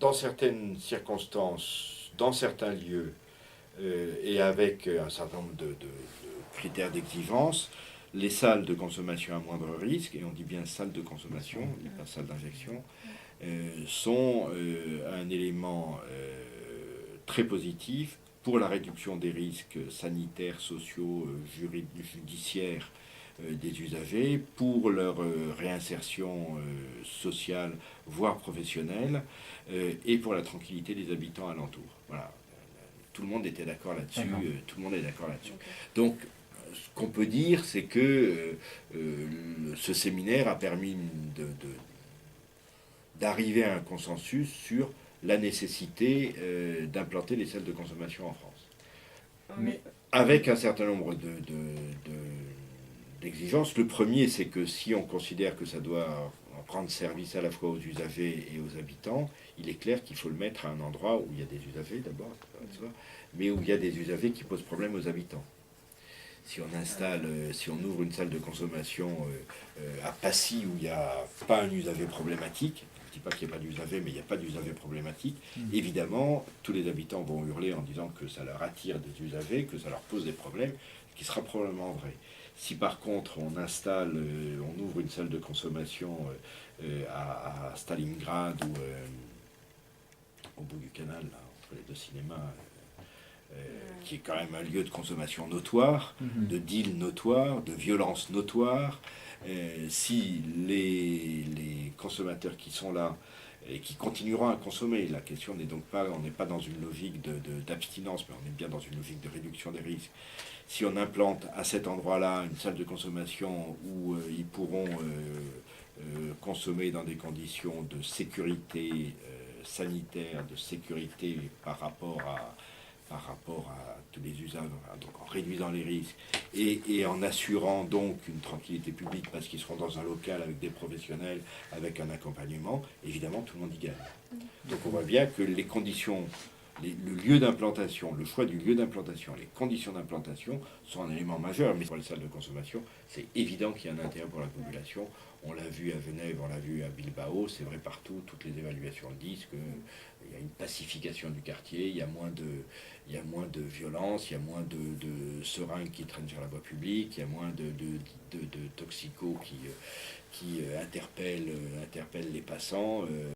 dans certaines circonstances, dans certains lieux, et avec un certain nombre de critères d'exigence, les salles de consommation à moindre risque, et on dit bien salles de consommation, on dit pas salles d'injection, sont un élément très positif pour la réduction des risques sanitaires, sociaux, judiciaires des usagers, pour leur réinsertion sociale, voire professionnelle, et pour la tranquillité des habitants alentours. Voilà. Tout le monde était d'accord là-dessus. Tout le monde est d'accord là-dessus. Donc, ce qu'on peut dire, c'est que ce séminaire a permis d'arriver à un consensus sur la nécessité d'implanter les salles de consommation en France. Mais Avec un certain nombre d'exigences. Le premier, c'est que si on considère que ça doit rendre service à la fois aux usagers et aux habitants, il est clair qu'il faut le mettre à un endroit où il y a des usagers d'abord, mais où il y a des usagers qui posent problème aux habitants. Si on installe, si on ouvre une salle de consommation à Passy où il n'y a pas un usager problématique, je ne dis pas qu'il n'y a pas d'usager, mais il n'y a pas d'usager problématique, évidemment, tous les habitants vont hurler en disant que ça leur attire des usagers, que ça leur pose des problèmes, ce qui sera probablement vrai. Si par contre on installe, on ouvre une salle de consommation à Stalingrad ou au bout du canal, là, entre les deux cinémas, qui est quand même un lieu de consommation notoire, de deal notoire, de violence notoire, si les consommateurs qui sont là et qui continueront à consommer, la question n'est donc pas, on n'est pas dans une logique d'abstinence, mais on est bien dans une logique de réduction des risques. Si on implante à cet endroit-là une salle de consommation où ils pourront consommer dans des conditions de sécurité sanitaire, de sécurité par rapport à tous les usages, donc en réduisant les risques et en assurant donc une tranquillité publique parce qu'ils seront dans un local avec des professionnels, avec un accompagnement, évidemment tout le monde y gagne. Donc on voit bien que les conditions, le lieu d'implantation, le choix du lieu d'implantation, les conditions d'implantation sont un élément majeur. Mais pour les salles de consommation, c'est évident qu'il y a un intérêt pour la population. On l'a vu à Genève, on l'a vu à Bilbao, c'est vrai partout, toutes les évaluations le disent qu'il y a une pacification du quartier, il y a moins de violence, il y a moins de seringues qui traînent sur la voie publique, il y a moins de toxicos qui interpellent les passants.